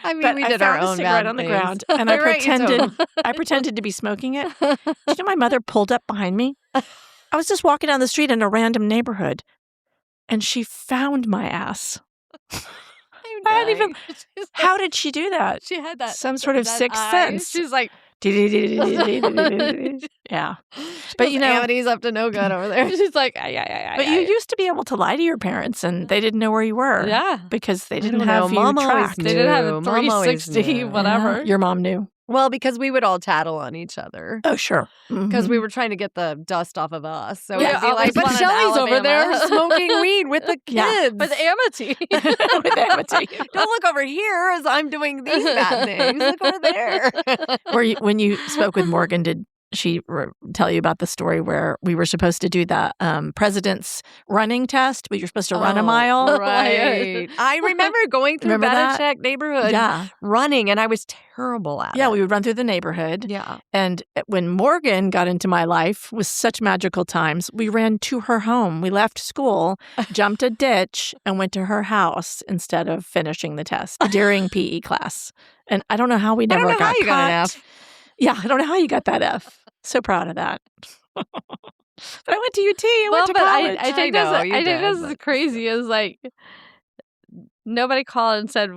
I mean, But we I did found our a own cigarette bad on the things. ground, and I You're right, you pretended I pretended to be smoking it. Do you know my mother pulled up behind me? I was just walking down the street in a random neighborhood, and she found my ass. I'm I hadn't even. dying. She's like- How did she do that? She had that. Some sort of that sixth eye. sense. She's like, Yeah. But Amity's up to no good over there. She's like, yeah. But you used to be able to lie to your parents, and they didn't know where you were. Yeah. Because they I didn't don't have know. you Mom always tracked. knew. They didn't have a Mom always 360, knew. whatever. Yeah. Your mom knew. Well, because we would all tattle on each other. Oh, sure. Because we were trying to get the dust off of us. So Yeah, we'd be like, always but wanted Shelly's over there Alabama." smoking weed with the Yeah. kids. With Amity. With Amity. Don't look over here as I'm doing these bad things. Look over there. When you spoke with Morgan, did she tell you about the story where we were supposed to do the president's running test? We were supposed to run a mile. Right. I remember going through Remember that? Banachek neighborhood Yeah. running, and I was terrible at it. Yeah, we would run through the neighborhood. Yeah. And when Morgan got into my life with such magical times, we ran to her home. We left school, jumped a ditch, and went to her house instead of finishing the test during PE class. And I don't know how we I never don't know got how you got an caught. F. Yeah, I don't know how you got that F. So proud of that. But I went to UT. I went to college. I think I know, this, you I think did, this is but- crazy. Is like nobody called and said,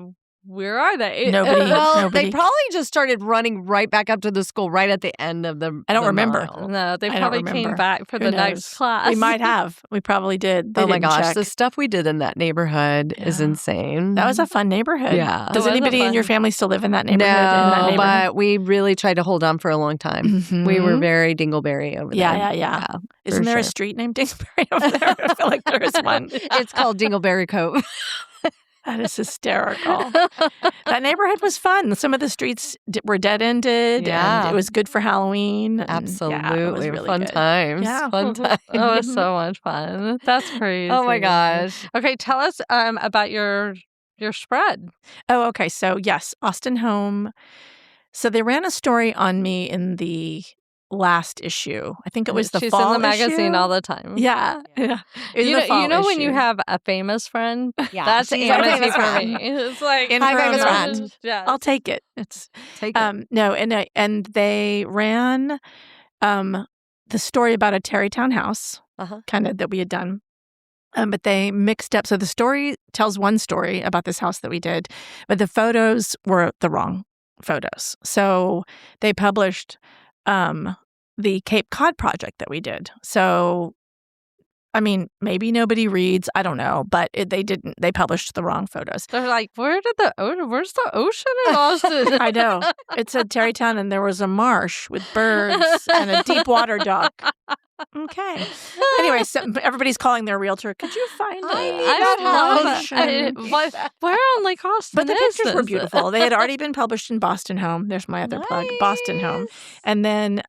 "Where are they?" Nobody. Well, Nobody. they probably just started running right back up to the school right at the end of the I don't the remember. mile. No, they I don't probably came remember. back for Who the knows? next class. We might have. We probably did. They Oh my didn't gosh, check. the stuff we did in that neighborhood is Yeah. insane. That was a fun neighborhood. Yeah. Does It was a anybody in your fun- family still live in that neighborhood? No, but we really tried to hold on for a long time. We were Mhm. very Dingleberry over Yeah, there. yeah. for Isn't there a sure. street named Dingleberry over there? I feel like there is one. It's called Dingleberry Cove. That is hysterical. That neighborhood was fun. Some of the streets were dead ended. Yeah. And it was good for Halloween. and Absolutely. Yeah, it was really fun good. times. Yeah. Fun times. It was so much fun. That's crazy. Oh my gosh. Okay, tell us about your spread. Oh, okay. So, yes, Austin Home. So they ran a story on me in the last issue. I think it was the She's fall in the magazine issue. all the time. Yeah. Yeah. It was You the know, fall when you issue. have a famous friend, Yeah, that's she's our Amity famous for friend. me. It's like In Hi, her famous own friend. right. Yeah. I'll take it. It's Take it. no, and they ran the story about a Tarrytown house, Uh-huh. kind of that we had done. But they mixed up. So the story tells one story about this house that we did, but the photos were the wrong photos. So they published the Cape Cod project that we did. So, I mean, maybe nobody reads. I don't know, but they didn't. They published the wrong photos. They're like, where's the ocean in Austin? I know. It said Terrytown, and there was a marsh with birds and a deep water dock. Okay. Anyway, so everybody's calling their realtor. Could you find where on Lake Austin? But the pictures were beautiful. They had already been published in Boston Home. There's my other plug, Boston Home. And then,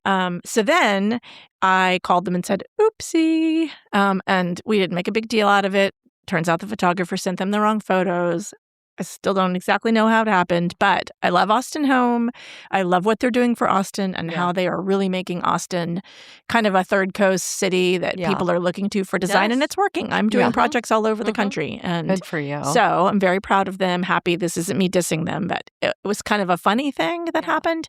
so then I called them and said, oopsie. And we didn't make a big deal out of it. Turns out the photographer sent them the wrong photos. I still don't exactly know how it happened, but I love Austin Home. I love what they're doing for Austin and how they are really making Austin kind of a third coast city that people are looking to for design, and it's working. I'm doing projects all over the country. And good for you. So I'm very proud of them, happy. This isn't me dissing them, but it was kind of a funny thing that happened.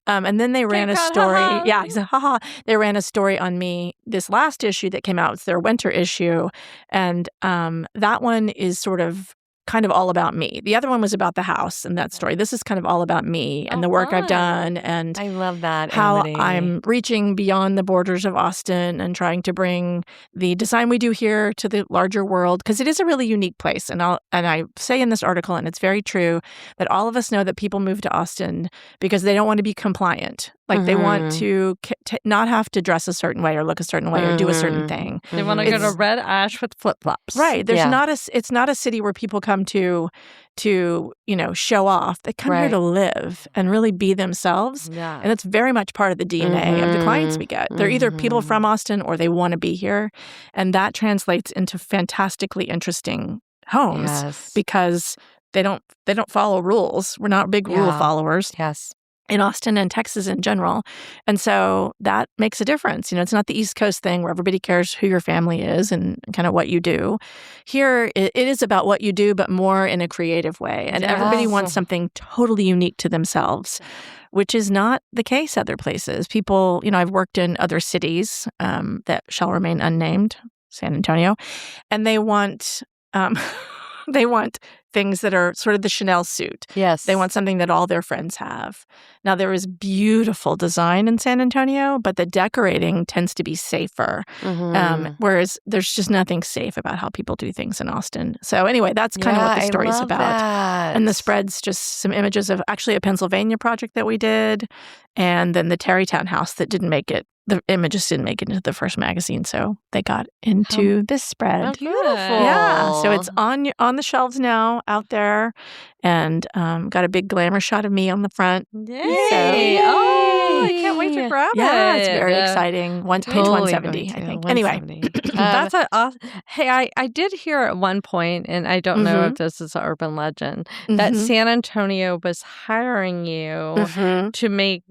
And then they ran a story. Yeah, haha. They ran a story on me this last issue that came out. It's their winter issue. And that one is sort of kind of all about me. The other one was about the house and that story. This is kind of all about me and the work I've done, and I love that, how Amity. I'm reaching beyond the borders of Austin and trying to bring the design we do here to the larger world, because it is a really unique place. And I say in this article, and it's very true, that all of us know that people move to Austin because they don't want to be compliant. Like they want to not have to dress a certain way or look a certain way or do a certain thing. They want to go to Red Ash with flip-flops. Right. There's it's not a city where people come to show off. They come here to live and really be themselves. Yeah. And it's very much part of the DNA of the clients we get. They're either people from Austin or they want to be here. And that translates into fantastically interesting homes because they don't follow rules. We're not big rule followers. Yes. In Austin and Texas in general. And so that makes a difference. It's not the East Coast thing where everybody cares who your family is and kind of what you do. Here, it is about what you do, but more in a creative way. And everybody wants something totally unique to themselves, which is not the case other places. People, I've worked in other cities that shall remain unnamed, San Antonio, and they want things that are sort of the Chanel suit. Yes. They want something that all their friends have. Now, there is beautiful design in San Antonio, but the decorating tends to be safer. Whereas there's just nothing safe about how people do things in Austin. So anyway, that's kind of what the story's about. That. And the spread's just some images of actually a Pennsylvania project that we did, and then the Terrytown house that didn't make it. The images didn't make it into the first magazine, so they got into this spread. Oh, beautiful. Yeah, so it's on the shelves now out there, and got a big glamour shot of me on the front. Yay! So, I can't wait to grab it. Yeah, it's very exciting. Page 170, I think. Anyway. That's awesome. Hey, I did hear at one point, and I don't know if this is an urban legend, that San Antonio was hiring you to make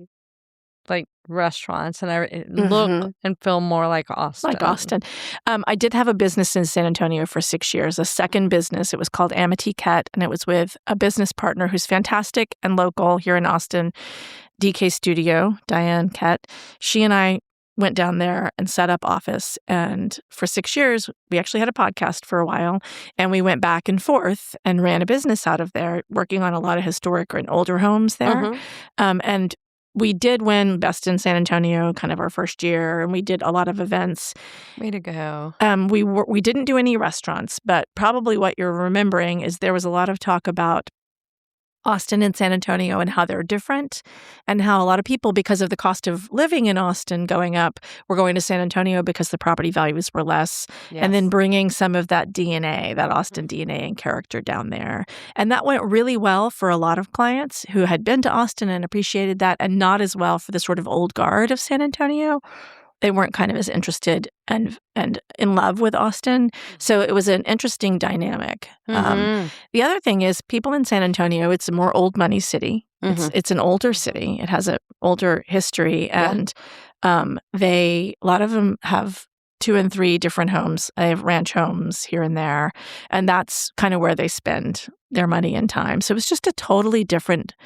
like restaurants and look and feel more like Austin. Like Austin. I did have a business in San Antonio for 6 years, a second business. It was called Amity Worrel, and it was with a business partner who's fantastic and local here in Austin, DK Studio, Diane Kett. She and I went down there and set up office. And for 6 years, we actually had a podcast for a while. And we went back and forth and ran a business out of there, working on a lot of historic and older homes there. And we did win Best in San Antonio kind of our first year, and we did a lot of events. Way to go. We didn't do any restaurants, but probably what you're remembering is there was a lot of talk about Austin and San Antonio and how they're different, and how a lot of people, because of the cost of living in Austin going up, were going to San Antonio because the property values were less, and then bringing some of that DNA, that Austin DNA and character down there. And that went really well for a lot of clients who had been to Austin and appreciated that, and not as well for the sort of old guard of San Antonio. They weren't kind of as interested and in love with Austin. So it was an interesting dynamic. The other thing is people in San Antonio, it's a more old money city. It's an older city. It has an older history. And a lot of them have 2 and 3 different homes. They have ranch homes here and there. And that's kind of where they spend their money and time. So it was just a totally different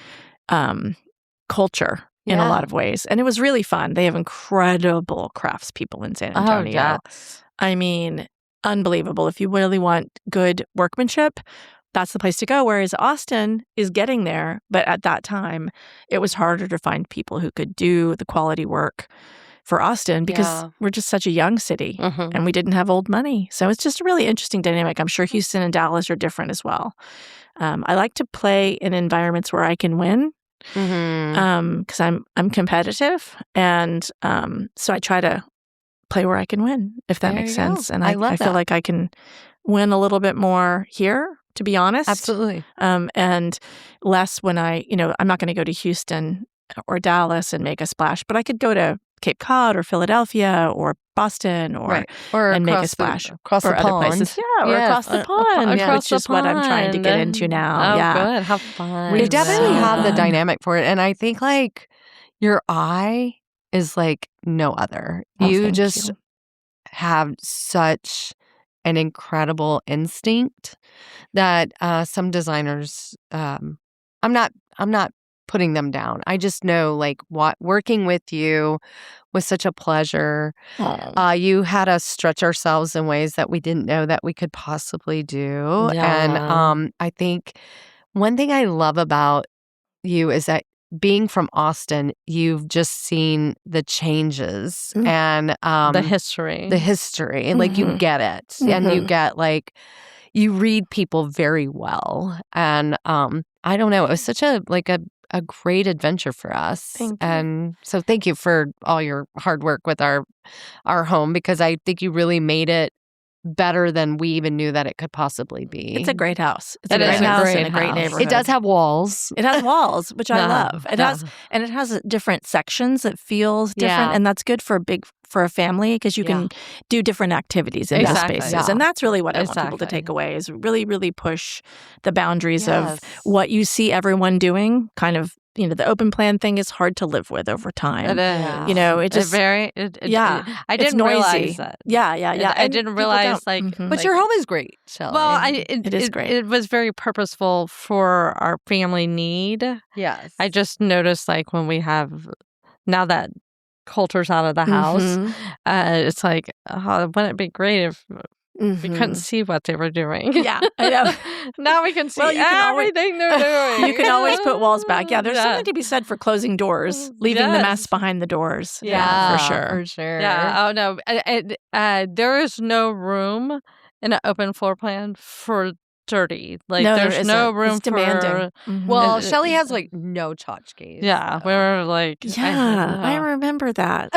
culture in a lot of ways. And it was really fun. They have incredible craftspeople in San Antonio. Oh, yes. I mean, unbelievable. If you really want good workmanship, that's the place to go. Whereas Austin is getting there, but at that time, it was harder to find people who could do the quality work for Austin because we're just such a young city and we didn't have old money. So it's just a really interesting dynamic. I'm sure Houston and Dallas are different as well. I like to play in environments where I can win because I'm competitive. And so I try to play where I can win, if that makes sense. And I feel like I can win a little bit more here, to be honest. Absolutely. And less when I'm not going to go to Houston or Dallas and make a splash, but I could go to Cape Cod or Philadelphia or Boston or and make a splash across or the other pond. places. Yeah, or across the pond, which is what I'm trying to get into now. Oh, yeah, good. Have fun. We definitely have the dynamic for it. And I think like your eye is like no other. You just have such an incredible instinct that some designers, I'm not putting them down. I just know like working with you was such a pleasure. You had us stretch ourselves in ways that we didn't know that we could possibly do. Yeah. And I think one thing I love about you is that being from Austin, you've just seen the changes and the history. And like you get it. And you get like you read people very well. And I don't know, it was such a great adventure for us. Thank you. And so thank you for all your hard work with our home, because I think you really made it better than we even knew that it could possibly be. It's a great house. It's It a is great a house great and a great house. neighborhood. It does have walls. It has walls, which I Yeah. love. It has different sections. It feels different, and that's good for a family because you can do different activities in those spaces. Yeah. And that's really what I want people to take away is really, really push the boundaries of what you see everyone doing. Kind of, the open plan thing is hard to live with over time. It is. It just I it's didn't noisy. realize that. Yeah. I didn't realize But your home is great, Shelly. Well, it is great. It was very purposeful for our family need. Yes. I just noticed like when we have now that Coulter's out of the house, it's like, wouldn't it be great if we couldn't see what they were doing? Yeah, I know. Now we can see Well, you can everything they're doing. You can always put walls back. Yeah, there's something to be said for closing doors, leaving the mess behind the doors. Yeah, for sure. Yeah. Oh no, there is no room in an open floor plan for dirty. Like there's no room it's demanding. for. Well, Shelly has like no tchotchkes. Yeah, we're like. I remember that.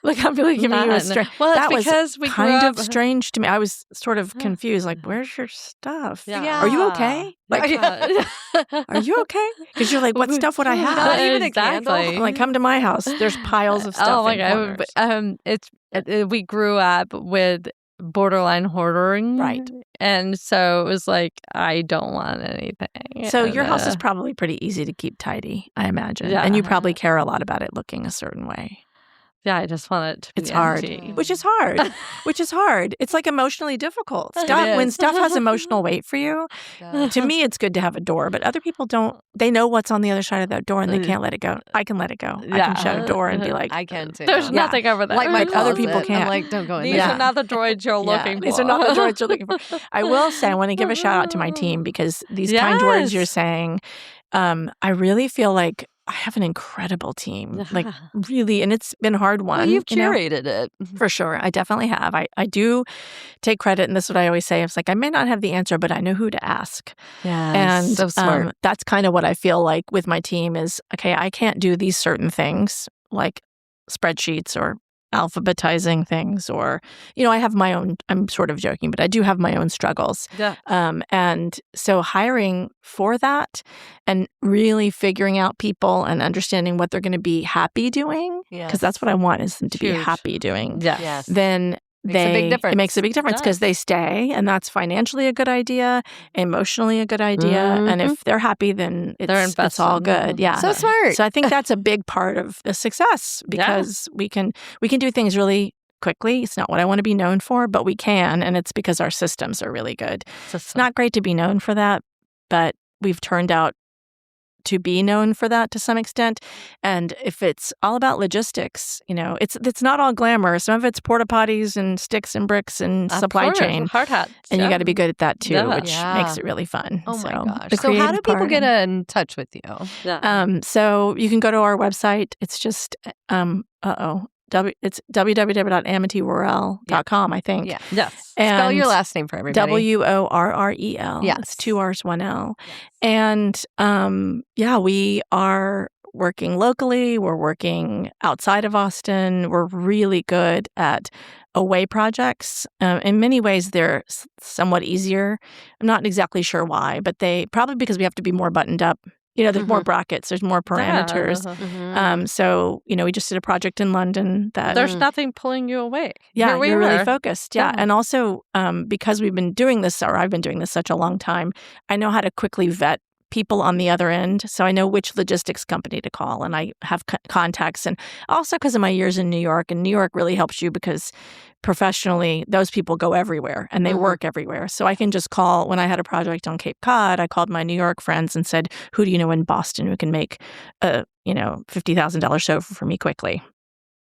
Look, I'm really giving you a strange. Well, that it's because was we kind grew of up. strange to me. I was sort of confused. Like, where's your stuff? Yeah. Are you okay? Like, are you okay? Because you're like, what stuff would I have? Not even a Exactly. candle. I'm like, come to my house. There's piles of stuff. Oh my in god! corners. We grew up with borderline hoarding, Right. And so it was like, I don't want anything. So And, your house is probably pretty easy to keep tidy, I imagine. Yeah. And you probably care a lot about it looking a certain way. yeah, I just want it to be It's hard, empty. which is hard. It's like emotionally difficult. When stuff has emotional weight for you, to me, it's good to have a door, but other people don't. They know what's on the other side of that door and they can't let it go. I can let it go. I can shut a door and be like, I can too. There's nothing over there. Like my other people closet. can't. I'm like, don't go in These there. are not the droids you're looking for. These are not the droids you're looking for. I will say, I want to give a shout out to my team because these kind words you're saying, I really feel like I have an incredible team, like really, and it's been a hard one. Well, you've curated it. For sure. I definitely have. I do take credit, and this is what I always say. It's like, I may not have the answer, but I know who to ask. Yeah. And so smart. that's kind of what I feel like with my team is, okay, I can't do these certain things like spreadsheets or alphabetizing things or, I have my own, I'm sort of joking, but I do have my own struggles. Yeah. And so hiring for that and really figuring out people and understanding what they're going to be happy doing, because that's what I want is them to be Huge. happy doing. Yes. Then Makes a big difference. It makes a big difference because they stay, and that's financially a good idea, emotionally a good idea, and if they're happy, then it's all good. Yeah, So smart. So I think that's a big part of the success because we can do things really quickly. It's not what I want to be known for, but we can, and it's because our systems are really good. It's not great to be known for that, but we've turned out to be known for that to some extent. And if it's all about logistics, it's not all glamour. Some of it's porta potties and sticks and bricks and supply chain. Hard hats. And you got to be good at that too, which Yeah. makes it really fun. Oh my gosh. the So how do creative people part get and- in touch with you? Yeah. So you can go to our website. It's just it's www.amityworrel.com, I think. Yeah. Yes. And Spell your last name for everybody. WORREL. Yes. It's 2 R's, 1 L. Yes. And we are working locally. We're working outside of Austin. We're really good at away projects. In many ways, they're somewhat easier. I'm not exactly sure why, but probably because we have to be more buttoned up. There's more brackets, there's more parameters. So, we just did a project in London that There's nothing pulling you away. yeah, Here we you're really are. focused. Yeah. And also because we've been doing this, or I've been doing this such a long time, I know how to quickly vet people on the other end. So I know which logistics company to call, and I have contacts. And also because of my years in New York, and New York really helps you because professionally, those people go everywhere and they work everywhere. So I can just call. When I had a project on Cape Cod, I called my New York friends and said, who do you know in Boston who can make a $50,000 sofa for me quickly?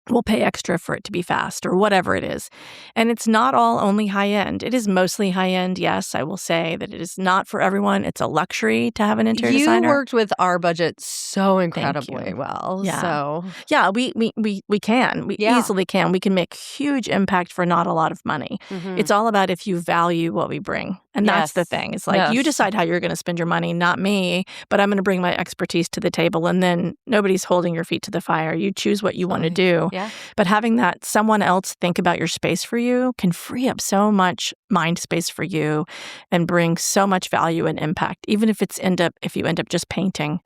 We'll pay extra for it to be fast, or whatever it is. And it's not all only high end. It is mostly high end. Yes, I will say that it is not for everyone. It's a luxury to have an interior designer. You worked with our budget so incredibly well. Yeah. So Yeah, we can. We easily can. We can make huge impact for not a lot of money. It's all about if you value what we bring. And that's the thing. It's like you decide how you're going to spend your money, not me, but I'm going to bring my expertise to the table, and then nobody's holding your feet to the fire. You choose what you want to do. Yeah. But having that someone else think about your space for you can free up so much mind space for you and bring so much value and impact. Even if you end up just painting,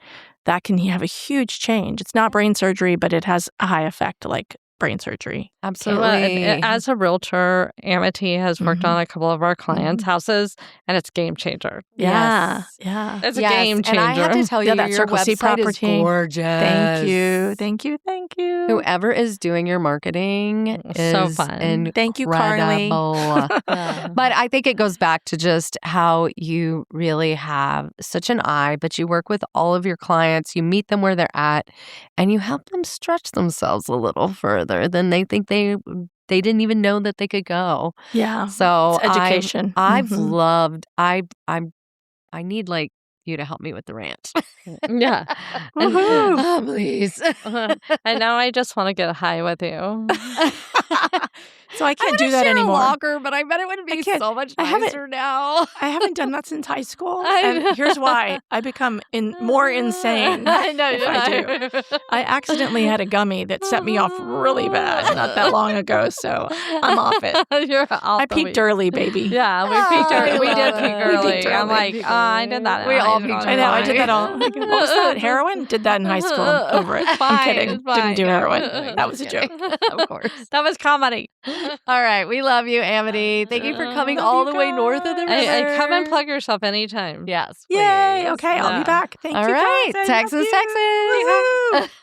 that can have a huge change. It's not brain surgery, but it has a high effect like brain surgery. Absolutely. As a realtor, Amity has worked on a couple of our clients' houses, and it's a game changer. Yeah. Yes. Yeah. It's a game changer. And I have to tell you, that your Circle C website property. is gorgeous. Thank you. Thank you. Thank you. Whoever is doing your marketing is So fun. incredible. Thank you, Carly. But I think it goes back to just how you really have such an eye, but you work with all of your clients, you meet them where they're at, and you help them stretch themselves a little further than they think they didn't even know that they could go. Yeah. So It's education. I've loved. I need like you to help me with the ranch. Yeah. Woohoo. Please. And now I just want to get high with you. So I can't do that share anymore. a locker, but I bet it would be can't- so much I haven't- nicer now. I haven't done that since high school. And here's why. I become more insane I know. if I do. I accidentally had a gummy that set me off really bad not that long ago, so I'm off it. You're off I the peaked weed. early, baby. Yeah, we peaked early. We did love peak it. early. We peaked I'm early. like, I did that. We all peaked I know, I did that all. What was that? Heroin? Did that in high school. Over it. I'm Fine, kidding. it's fine. Didn't do heroin. No, That was a joke. Of course. That was comedy. All right. We love you, Amity. Thank you for coming Love all you the way north of the river. Hey, come and plug yourself anytime. Yes. Yay. please. Okay, I'll Yeah. be back. Thank All you, right. guys. I Texas, love you. Texas. Woohoo.